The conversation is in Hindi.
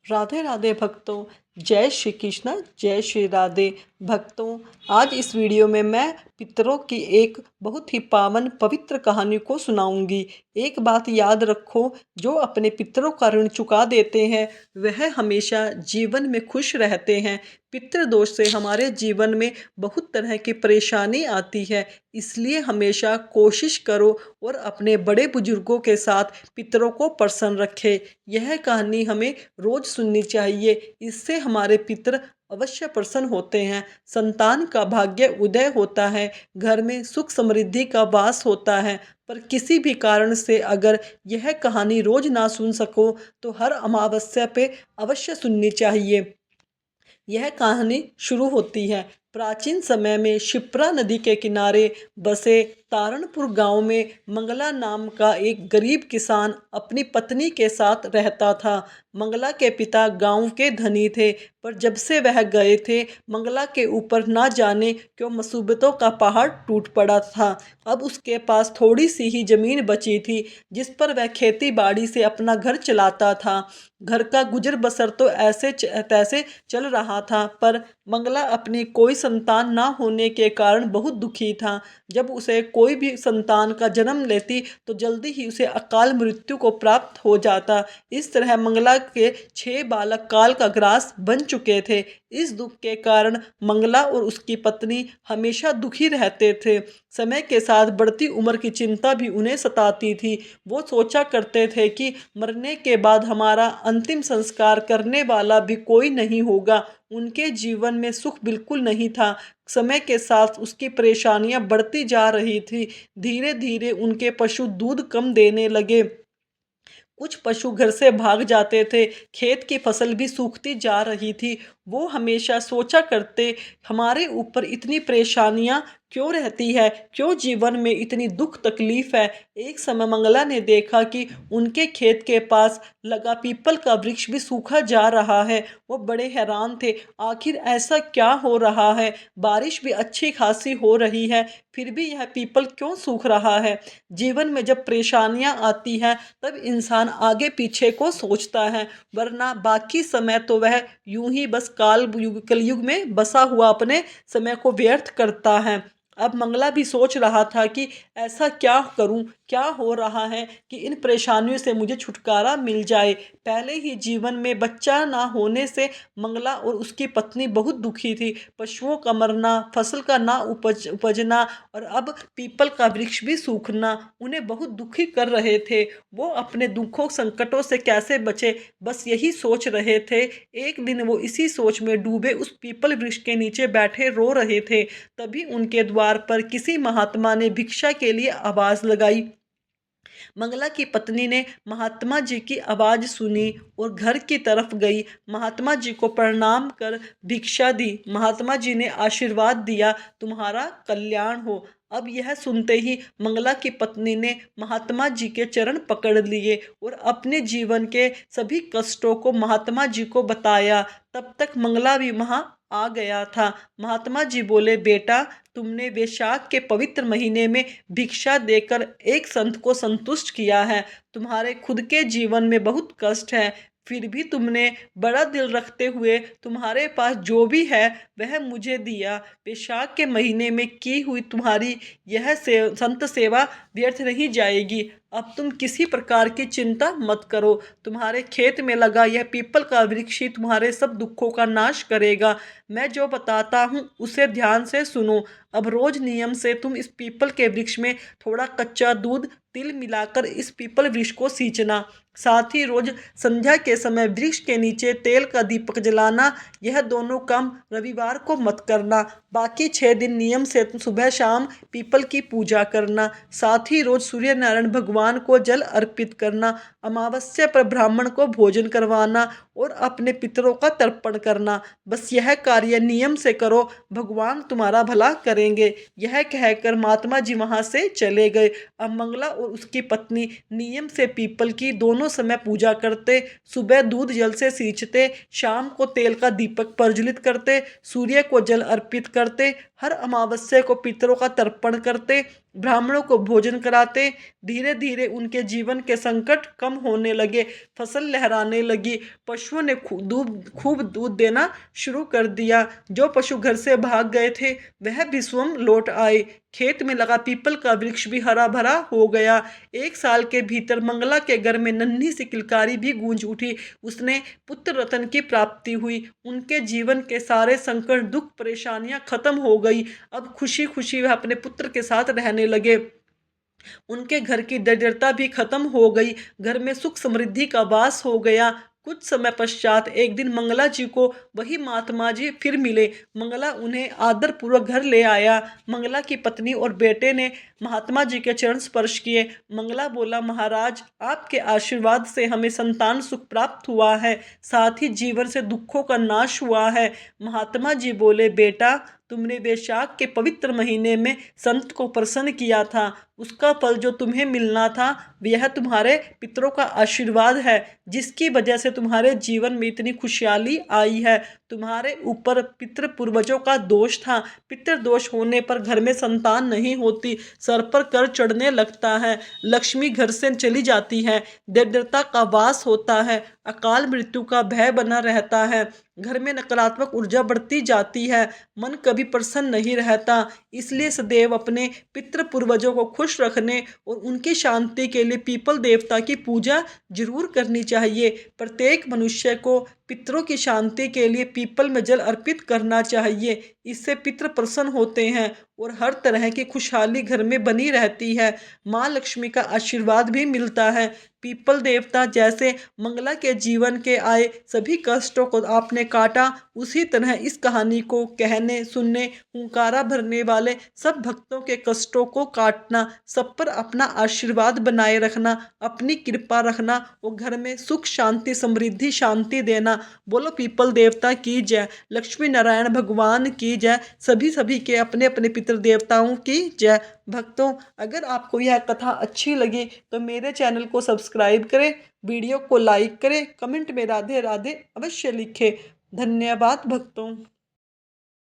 राधे राधे भक्तों। जय श्री कृष्ण, जय श्री राधे भक्तों। आज इस वीडियो में मैं पितरों की एक बहुत ही पावन पवित्र कहानी को सुनाऊंगी। एक बात याद रखो, जो अपने पितरों का ऋण चुका देते हैं वह हमेशा जीवन में खुश रहते हैं। पितृ दोष से हमारे जीवन में बहुत तरह की परेशानी आती है, इसलिए हमेशा कोशिश करो और अपने बड़े बुजुर्गों के साथ पितरों को प्रसन्न रखें। यह कहानी हमें रोज सुननी चाहिए, इससे हमारे पितर अवश्य प्रसन्न होते हैं। संतान का भाग्य उदय होता है, घर में सुख समृद्धि का वास होता है। पर किसी भी कारण से अगर यह कहानी रोज ना सुन सको तो हर अमावस्या पे अवश्य सुननी चाहिए। यह कहानी शुरू होती है। प्राचीन समय में शिप्रा नदी के किनारे बसे तारणपुर गांव में मंगला नाम का एक गरीब किसान अपनी पत्नी के साथ रहता था। मंगला के पिता गांव के धनी थे, पर जब से वह गए थे मंगला के ऊपर ना जाने क्यों मुसीबतों का पहाड़ टूट पड़ा था। अब उसके पास थोड़ी सी ही जमीन बची थी, जिस पर वह खेती बाड़ी से अपना घर चलाता था। घर का गुजर बसर तो ऐसे तैसे चल रहा था, पर मंगला अपनी कोई संतान ना होने के कारण बहुत दुखी था। जब उसे कोई भी संतान का जन्म लेती तो जल्दी ही उसे अकाल मृत्यु को प्राप्त हो जाता। इस तरह मंगला के 6 बालक काल का ग्रास बन चुके थे। इस दुख के कारण मंगला और उसकी पत्नी हमेशा दुखी रहते थे। समय के साथ बढ़ती उम्र की चिंता भी उन्हें सताती थी। वो सोचा करते थे कि मरने के बाद हमारा अंतिम संस्कार करने वाला भी कोई नहीं होगा। उनके जीवन में सुख बिल्कुल नहीं था। समय के साथ उसकी परेशानियां बढ़ती जा रही थी। धीरे धीरे उनके पशु दूध कम देने लगे। कुछ पशु घर से भाग जाते थे। खेत की फसल भी सूखती जा रही थी। वो हमेशा सोचा करते, हमारे ऊपर इतनी परेशानियां क्यों रहती है, क्यों जीवन में इतनी दुख तकलीफ है। एक समय मंगला ने देखा कि उनके खेत के पास लगा पीपल का वृक्ष भी सूखा जा रहा है। वो बड़े हैरान थे, आखिर ऐसा क्या हो रहा है। बारिश भी अच्छी खासी हो रही है, फिर भी यह पीपल क्यों सूख रहा है। जीवन में जब परेशानियां आती हैं तब इंसान आगे पीछे को सोचता है, वरना बाकी समय तो वह यूं ही बस कलयुग में बसा हुआ अपने समय को व्यर्थ करता है। अब मंगला भी सोच रहा था कि ऐसा क्या करूं, क्या हो रहा है कि इन परेशानियों से मुझे छुटकारा मिल जाए। पहले ही जीवन में बच्चा ना होने से मंगला और उसकी पत्नी बहुत दुखी थी। पशुओं का मरना, फसल का ना उपजना और अब पीपल का वृक्ष भी सूखना उन्हें बहुत दुखी कर रहे थे। वो अपने दुखों संकटों से कैसे बचे, बस यही सोच रहे थे। एक दिन वो इसी सोच में डूबे उस पीपल वृक्ष के नीचे बैठे रो रहे थे। तभी उनके द्वार पर किसी महात्मा ने भिक्षा के लिए आवाज लगाई। मंगला की पत्नी ने महात्मा जी की आवाज सुनी और घर की तरफ गई। महात्मा जी को प्रणाम कर भिक्षा दी। महात्मा जी ने आशीर्वाद दिया, तुम्हारा कल्याण हो। अब यह सुनते ही मंगला की पत्नी ने महात्मा जी के चरण पकड़ लिए और अपने जीवन के सभी कष्टों को महात्मा जी को बताया। तब तक मंगला भी वहां आ गया था। महात्मा जी बोले, बेटा, तुमने वैशाख के पवित्र महीने में भिक्षा देकर एक संत को संतुष्ट किया है। तुम्हारे खुद के जीवन में बहुत कष्ट है, फिर भी तुमने बड़ा दिल रखते हुए तुम्हारे पास जो भी है वह मुझे दिया। वैशाख के महीने में की हुई तुम्हारी यह संत सेवा व्यर्थ नहीं जाएगी। अब तुम किसी प्रकार की चिंता मत करो। तुम्हारे खेत में लगा यह पीपल का वृक्ष ही तुम्हारे सब दुखों का नाश करेगा। मैं जो बताता हूँ उसे ध्यान से सुनो। अब रोज नियम से तुम इस पीपल के वृक्ष में थोड़ा कच्चा दूध तिल मिलाकर इस पीपल वृक्ष को सींचना। साथ ही रोज संध्या के समय वृक्ष के नीचे तेल का दीपक जलाना। यह दोनों काम रविवार को मत करना। बाकी 6 दिन नियम से सुबह शाम पीपल की पूजा करना। साथ ही रोज सूर्य नारायण भगवान को जल अर्पित करना। अमावस्या पर ब्राह्मण को भोजन करवाना और अपने पितरों का तर्पण करना। बस यह कार्य नियम से करो, भगवान तुम्हारा भला करेंगे। यह कहकर महात्मा जी वहां से चले गए। अब मंगला और उसकी पत्नी नियम से पीपल की दोनों समय पूजा करते। सुबह दूध जल से सींचते, शाम को तेल का दीपक प्रज्वलित करते, सूर्य को जल अर्पित करते, हर अमावस्या को पितरों का तर्पण करते। ब्राह्मणों को भोजन कराते। धीरे धीरे उनके जीवन के संकट कम होने लगे, फसल लहराने लगी, पशुओं ने खूब दूध देना शुरू कर दिया। जो पशु घर से भाग गए थे वह भी स्वयं लौट आए। खेत में लगा पीपल का वृक्ष भी हरा भरा हो गया। 1 साल के भीतर मंगला के घर में नन्ही सी किलकारी भी गूंज उठी। उसने पुत्र रतन की प्राप्ति हुई। उनके जीवन के सारे संकट, दुख, परेशानियां खत्म हो गई। अब खुशी खुशी वह अपने पुत्र के साथ रहने लगे। उनके घर की दरिद्रता भी खत्म हो गई। घर में सुख समृद्धि का वास हो गया। कुछ समय पश्चात एक दिन मंगला जी को वही महात्मा जी फिर मिले। मंगला उन्हें आदर पूर्वक घर ले आया। मंगला की पत्नी और बेटे ने महात्मा जी के चरण स्पर्श किए। मंगला बोला, महाराज, आपके आशीर्वाद से हमें संतान सुख प्राप्त हुआ है, साथ ही जीवन से दुखों का नाश हुआ है। महात्मा जी बोले, बेटा, तुमने वैशाख के पवित्र महीने में संत को प्रसन्न किया था। उसका फल जो तुम्हें मिलना था यह तुम्हारे पितरों का आशीर्वाद है, जिसकी वजह से तुम्हारे जीवन में इतनी खुशहाली आई है। तुम्हारे ऊपर पितृ पूर्वजों का दोष था। पितृ दोष होने पर घर में संतान नहीं होती, सर पर कर चढ़ने लगता है, लक्ष्मी घर से चली जाती है, दरिद्रता का वास होता है, अकाल मृत्यु का भय बना रहता है, घर में नकारात्मक ऊर्जा बढ़ती जाती है, मन कभी प्रसन्न नहीं रहता। इसलिए सदैव अपने पितृ पूर्वजों को खुश रखने और उनकी शांति के लिए पीपल देवता की पूजा जरूर करनी चाहिए। प्रत्येक मनुष्य को पितरों की शांति के लिए पीपल में जल अर्पित करना चाहिए। इससे पितृ प्रसन्न होते हैं और हर तरह की खुशहाली घर में बनी रहती है। माँ लक्ष्मी का आशीर्वाद भी मिलता है। पीपल देवता जैसे मंगला के जीवन के आए सभी कष्टों को आपने काटा, उसी तरह इस कहानी को कहने, सुनने, हुंकारा भरने वाले सब भक्तों के कष्टों को काटना, सब पर अपना आशीर्वाद बनाए रखना, अपनी कृपा रखना और घर में सुख, शांति, समृद्धि, शांति देना। बोलो पीपल देवता की जय, लक्ष्मी नारायण भगवान की जय, सभी के अपने अपने पितृ देवताओं की जय। भक्तों, अगर आपको यह कथा अच्छी लगी तो मेरे चैनल को सब्सक्राइब करें, वीडियो को लाइक करें, कमेंट में राधे राधे अवश्य लिखें। धन्यवाद भक्तों।